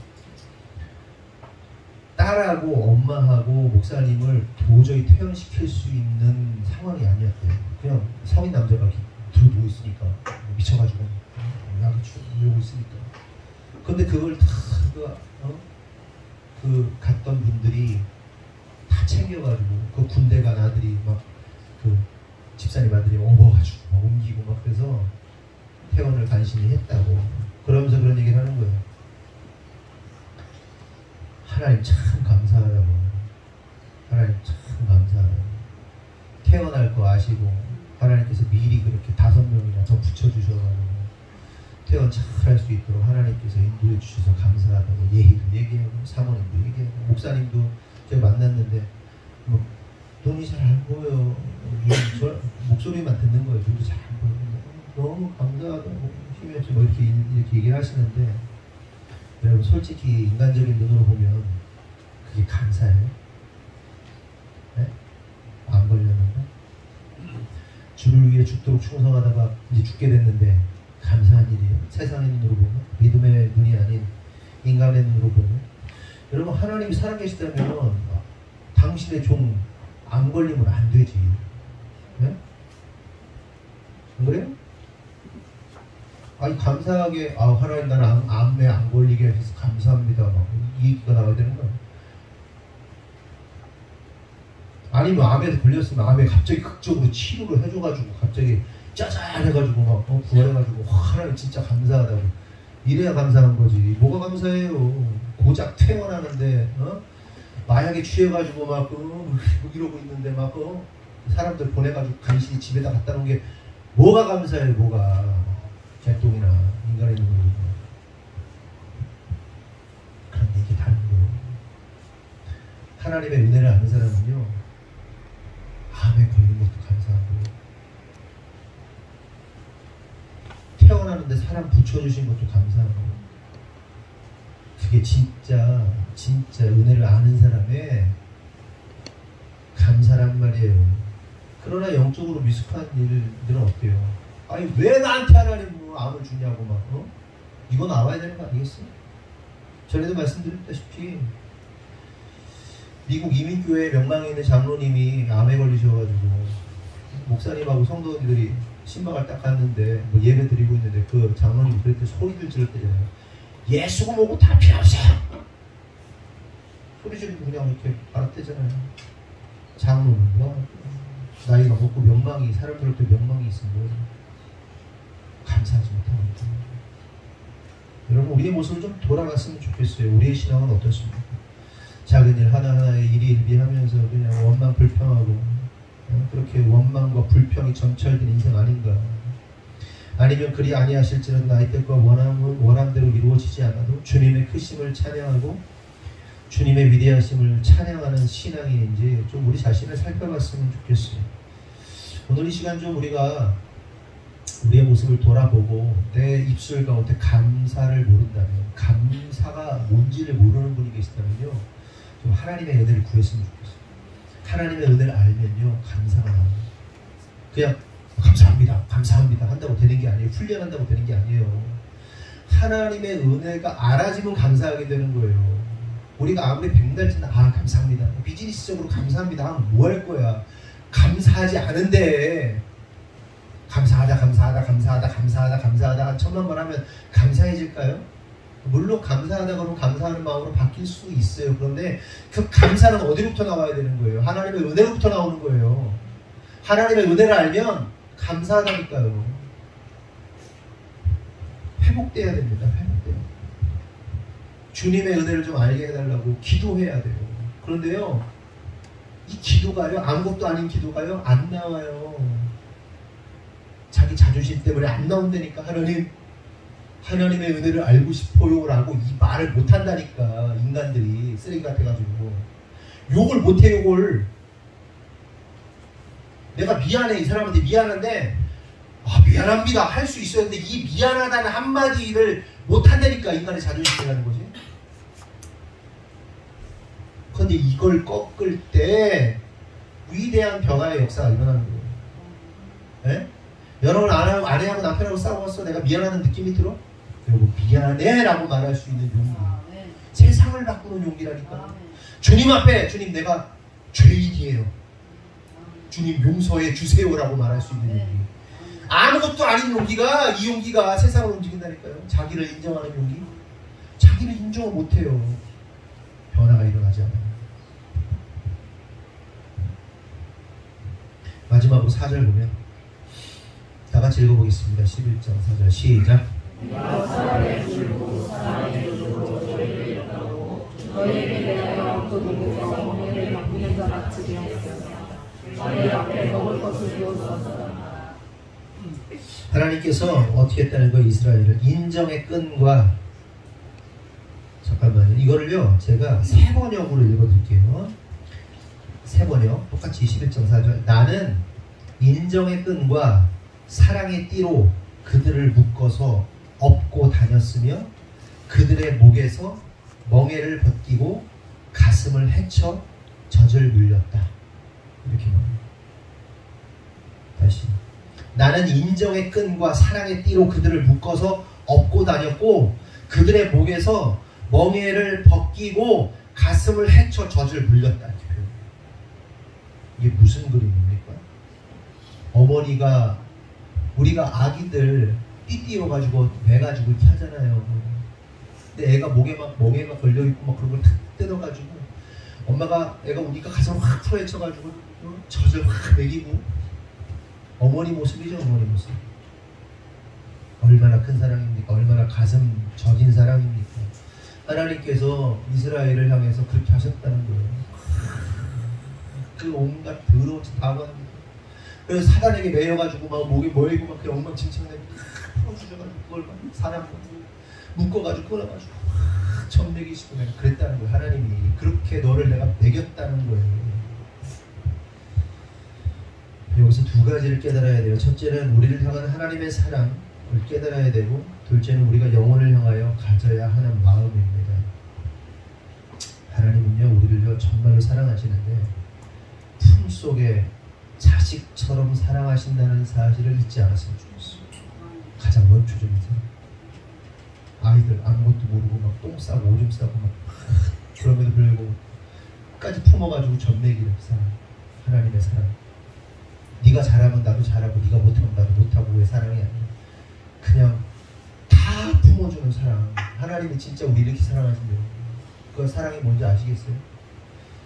딸하고 엄마하고 목사님을 도저히 퇴원시킬 수 있는 상황이 아니었대요. 그냥 성인 남자가 들어 누워 있으니까 미쳐가지고 약을 주고 있으니까. 근데 그걸 다 그 갔던 분들이 다 챙겨가지고, 그 군대 간 아들이 막 그 집사님 아들이 업어가지고 막 옮기고 막 그래서 퇴원을 간신히 했다고. 그러면서 그런 얘기를 하는 거예요. 하나님 참 감사하다고. 하나님 참 감사하다고. 퇴원할 거 아시고 하나님께서 미리 그렇게 5명이나 더 붙여주셔가지고 퇴원 잘 할 수 있도록 하나님께서 인도해 주셔서 감사하다고 예희도 얘기하고, 사모님도 얘기하고, 목사님도 제가 만났는데 뭐 눈이 잘 안 보여. 저 목소리만 듣는 거예요. 눈도 잘 안 보여. 너무 감사하다고 힘이 없이 뭐 이렇게 얘기를 하시는데, 여러분 솔직히 인간적인 눈으로 보면 그게 감사해요? 네? 안 걸렸는데 주를 위해 죽도록 충성하다가 이제 죽게 됐는데 감사한 일이에요. 세상의 눈으로 보면, 믿음의 눈이 아닌 인간의 눈으로 보면. 여러분 하나님이 살아계시다면 당신의 종 안 걸리면 안 되지. 네? 안 그래요? 아니 감사하게 하나님 나는 암에 안 걸리게 해서 감사합니다 막 이 얘기가 나와야 되는 거야. 아니면 암에 걸렸으면 암에 갑자기 극적으로 치료를 해줘가지고 갑자기 짜잔 해가지고 막 구원해가지고 하나님 진짜 감사하다고 이래야 감사한 거지. 뭐가 감사해요. 고작 퇴원하는데 마약에 취해가지고 막 이러고 있는데 막 사람들 보내가지고 간신히 집에다 갖다 놓은 게 뭐가 감사해요. 뭐가 개똥이나 인간의 눈으로 그런 얘기 다른 거예요. 하나님의 은혜를 아는 사람은요 암에 걸린 것도 감사하고, 태어나는데 사람 붙여주신 것도 감사하고, 그게 진짜 은혜를 아는 사람의 감사란 말이에요. 그러나 영적으로 미숙한 일들은 어때요? 아니 왜 나한테 하나님 암을 주냐고 막 이거 나와야 되는 거 아니겠어요? 전에도 말씀드렸다시피 미국 이민교회 명망에 있는 장로님이 암에 걸리셔가지고 목사님하고 성도들이 신방을 딱 갔는데 뭐 예배 드리고 있는데 그 장로님이 그랬더니 소리를 지를 때잖아요. 예수고 뭐고 다 필요 없어요. 소리 지르고 그냥 이렇게 알아대잖아요. 장로는 뭐 나이가 먹고 명망이 사람들한테 명망이 있으면 뭐 감사하지 못합니다. 여러분 우리의 모습을 좀 돌아갔으면 좋겠어요. 우리의 신앙은 어떻습니까? 작은 일 하나하나에 일희일비하면서 그냥 원망 불평하고 그렇게 원망과 불평이 점철된 인생 아닌가? 아니면 그리 아니하실지라도 나이때과 원함대로 이루어지지 않아도 주님의 크심을 찬양하고 주님의 위대하심을 찬양하는 신앙인지 좀 우리 자신을 살펴봤으면 좋겠어요. 오늘 이 시간 좀 우리가 우리의 모습을 돌아보고 내 입술 가운데 감사를 모른다면, 감사가 뭔지를 모르는 분이 계시다면요, 좀 하나님의 은혜를 구했으면 좋겠어요. 하나님의 은혜를 알면요, 감사가 나옵니다. 그냥 감사합니다, 감사합니다 한다고 되는 게 아니에요. 훈련한다고 되는 게 아니에요. 하나님의 은혜가 알아지면 감사하게 되는 거예요. 우리가 아무리 백날치나 감사합니다, 비즈니스적으로 감사합니다 하면 뭐 할 거야. 감사하지 않은데 감사하다 한 1000만 번 하면 감사해질까요? 물론 감사하다 그러면 감사하는 마음으로 바뀔 수 있어요. 그런데 그 감사는 어디로부터 나와야 되는 거예요? 하나님의 은혜로부터 나오는 거예요. 하나님의 은혜를 알면 감사하다니까요. 회복돼야 됩니다. 회복돼요. 주님의 은혜를 좀 알게 해달라고 기도해야 돼요. 그런데요, 이 기도가요, 아무것도 아닌 기도가요, 안 나와요. 자기 자존심 때문에 안 나온다니까. 하나님의 은혜를 알고 싶어요 라고 이 말을 못한다니까. 인간들이 쓰레기 같아가지고 욕을 못해. 욕을 내가 미안해, 이 사람한테 미안한데 미안합니다 할 수 있어야 되는데 이 미안하다는 한마디를 못한다니까. 인간의 자존심이라는 거지. 그런데 이걸 꺾을 때 위대한 변화의 역사가 일어나는 거예요. 네? 여러분 아내하고 남편하고 싸웠어. 내가 미안하는 느낌이 들어? 그리고 미안해 라고 말할 수 있는 용기. 세상을 바꾸는 용기라니까. 주님 앞에, 주님 내가 죄인이에요, 주님 용서해 주세요 라고 말할 수 있는 용기. 아무것도 아닌 용기가, 이 용기가 세상을 움직인다니까요. 자기를 인정하는 용기. 자기를 인정을 못해요. 변화가 일어나지 않아요. 마지막으로 4절 보면, 다 같이 읽어보겠습니다. 11장 4절 시작. 너희에게 대하여 그 목에서 멍에를 바꾸는 자 같이 되었으며 너희 앞에 먹을 것을 비웠었다. 하나님께서 어떻게 했다는 거예요? 이스라엘을 인정의 끈과, 잠깐만요, 이거를요 제가 세 번역으로 읽어드릴게요. 세 번역 똑같이 21장 4절. 나는 인정의 끈과 사랑의 띠로 그들을 묶어서 업고 다녔으며 그들의 목에서 멍에를 벗기고 가슴을 헤쳐 젖을 물렸다. 이렇게 말합니다. 다시. 나는 인정의 끈과 사랑의 띠로 그들을 묶어서 업고 다녔고 그들의 목에서 멍에를 벗기고 가슴을 헤쳐 젖을 물렸다. 이게 무슨 그림입니까? 어머니가, 우리가 아기들 띠띠여가지고 매가지고 이렇게 하잖아요. 근데 애가 목에 막 멍에가 걸려있고 막 그런 걸 탁 뜯어가지고 엄마가 애가 우니까 가슴을 확 풀어헤쳐가지고 젖을 확 먹이고. 어머니 모습이죠. 어머니 모습. 얼마나 큰 사랑입니까? 얼마나 가슴 젖인 사랑입니까? 하나님께서 이스라엘을 향해서 그렇게 하셨다는 거예요. 그 온갖 더러운 짓 다 합니다. 그래서 사단에게 매여가지고 막 목에 모이고 막 그냥 엉망진창내고 풀어주셔가지고 그걸 막 사람 묶어가지고 끊어가지고 젖 먹이시고 내가 그랬다는 거예요. 하나님이 그렇게 너를 내가 먹였다는 거예요. 여기서 두 가지를 깨달아야 돼요. 첫째는 우리를 향한 하나님의 사랑을 깨달아야 되고, 둘째는 우리가 영혼을 향하여 가져야 하는 마음입니다. 하나님은요 우리를 정말로 사랑하시는데 품속에 자식처럼 사랑하신다는 사실을 잊지 않았으면 좋겠어요. 가장 원초적인 사랑. 아이들 아무것도 모르고 막 똥 싸고 오줌 싸고 막 그럼에도 불구하고 끝까지 품어가지고 젖먹이는 사랑. 하나님의 사랑. 네가 잘하면 나도 잘하고 네가 못하면 나도 못하고의 사랑이 아니라 그냥 다 품어주는 사랑. 하나님이 진짜 우리 이렇게 사랑하신대요. 그 사랑이 뭔지 아시겠어요?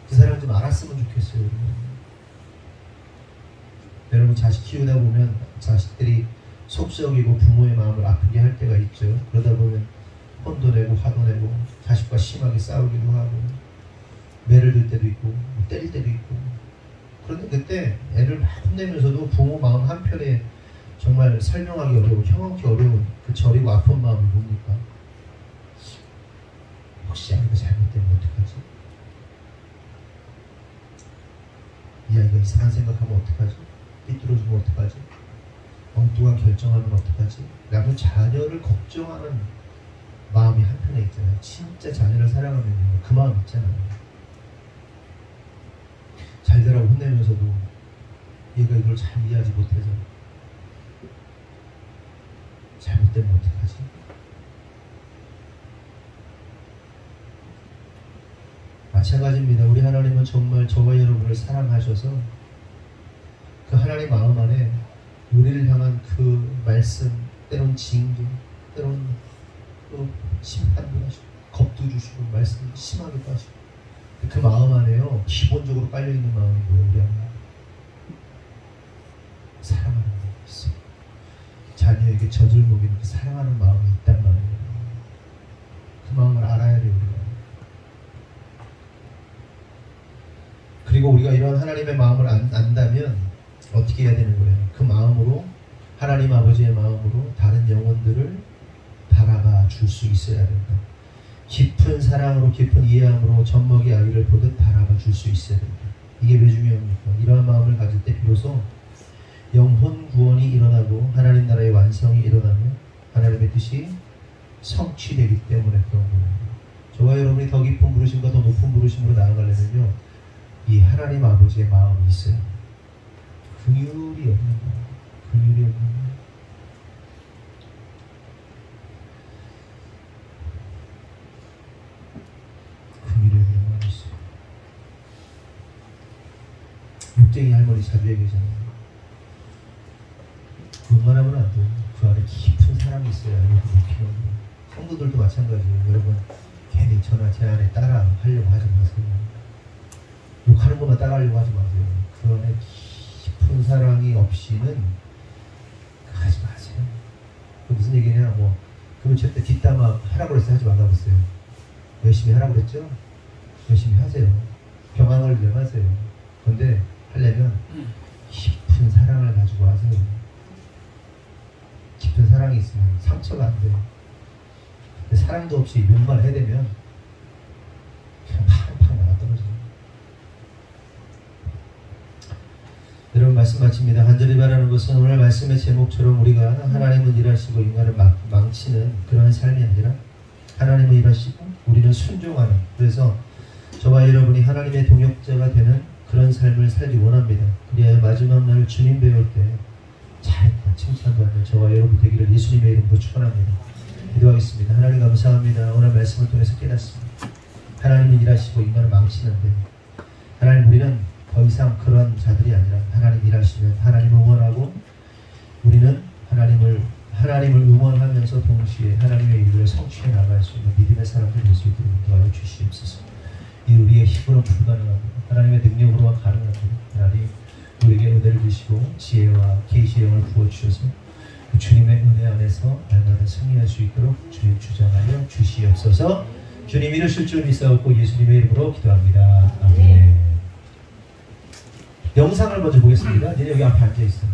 그 사랑 좀 알았으면 좋겠어요. 여러분 자식 키우다 보면 자식들이 속썩이고 부모의 마음을 아프게 할 때가 있죠. 그러다 보면 혼도 내고 화도 내고 자식과 심하게 싸우기도 하고 매를 들 때도 있고 때릴 때도 있고. 그런데 그때 애를 막 혼내면서도 부모 마음 한편에 정말 설명하기 어려운, 형언기 어려운 그 저리고 아픈 마음이 뭡니까? 혹시 아이가 잘못되면 어떡하지? 이 아이가 이상한 생각하면 어떡하지? 삐뚤어지면 어떡하지? 엉뚱한 결정하면 어떡하지? 라고 자녀를 걱정하는 마음이 한편에 있잖아요. 진짜 자녀를 사랑하면 그 마음 있잖아요. 잘 되라고 혼내면서도 얘가 이걸 잘 이해하지 못해서 잘못되면 어떡하지? 마찬가지입니다. 우리 하나님은 정말 저와 여러분을 사랑하셔서 그 하나님 마음 안에 우리를 향한 그 말씀, 때론 징계, 때론 또 심판도 하시고 겁도 주시고 말씀 심하게도 하시고 그 마음 안에요 기본적으로 깔려있는 마음이 뭐예요? 우리 하나님 사랑하는 마음이 있어요. 자녀에게 젖을 먹이는 그 사랑하는 마음이 있단 말이에요. 그 마음을 알아야 돼요. 우리가. 그리고 우리가 이런 하나님의 마음을 안다면 어떻게 해야 되는 거예요? 그 마음으로 하나님 아버지의 마음으로 다른 영혼들을 바라봐 줄 수 있어야 된다. 깊은 사랑으로 깊은 이해함으로 젖먹이 아이를 보듯 바라봐 줄 수 있어야 된다. 이게 왜 중요합니까? 이러한 마음을 가질 때 비로소 영혼 구원이 일어나고 하나님 나라의 완성이 일어나며 하나님의 뜻이 성취되기 때문에 그런 거예요. 저와 여러분이 더 깊은 부르심과 더 높은 부르심으로 나아가려면요 이 하나님 아버지의 마음이 있어요. 긍휼이 없는 거예요. 긍휼이 없는 거예요. 긍휼이 없는 마음이 있어요. 육쟁이 할머니 자주 얘기하잖아요. 그것만 하면 안 돼요. 그 안에 깊은 사랑이 있어야 여러분 필요한 거예요. 성도들도 마찬가지예요. 여러분 괜히 저나 제 안에 따라 하려고 하지 마세요. 욕하는 것만 따라하려고 하지 마세요. 그 안에 깊은 사랑이 없이는 하지 마세요. 그 무슨 얘기냐? 그러면 절대 뒷담화 하라고 그래서 하지 말라고 했어요. 열심히 하라고 그랬죠? 열심히 하세요. 경황을 위하세요. 그런데 하려면 깊은 사랑을 가지고 하세요. 깊은 사랑이 있으면 상처가 안 돼요. 근데 사랑도 없이 욕만 해대면 그냥 팡팡 나가 떨어져요. 여러분 말씀 마칩니다. 간절히 바라는 것은 오늘 말씀의 제목처럼 우리가 하나님은 일하시고 인간을 망치는 그런 삶이 아니라 하나님은 일하시고 우리는 순종하는, 그래서 저와 여러분이 하나님의 동역자가 되는 그런 삶을 살기 원합니다. 그리하여 마지막 날 주님 배울 때 잘했다 칭찬받는 저와 여러분 되기를 예수님의 이름으로 축원합니다. 기도하겠습니다. 하나님 감사합니다. 오늘 말씀을 통해서 깨닫습니다. 하나님은 일하시고 인간을 망치는데 하나님 우리는 더 이상 그런 자들이 아니라 하나님 일하시면 하나님을 응원하고 우리는 하나님을 응원하면서 동시에 하나님의 일을 성취해 나갈 수 있는 믿음의 사람들 될 수 있도록 도와줘 주시옵소서. 이 우리의 힘으로 불가능합니다. 하나님의 능력으로만 가능합니다. 하나님 우리에게 은혜를 주시고 지혜와 계시의 영을 부어주셔서 그 주님의 은혜 안에서 날마다 승리할 수 있도록 주님 주장하여 주시옵소서. 주님 이루실 줄 믿사옵고 예수님의 이름으로 기도합니다. 아멘. 영상을 먼저 보겠습니다. 얘네 여기 앞에 앉아있어요.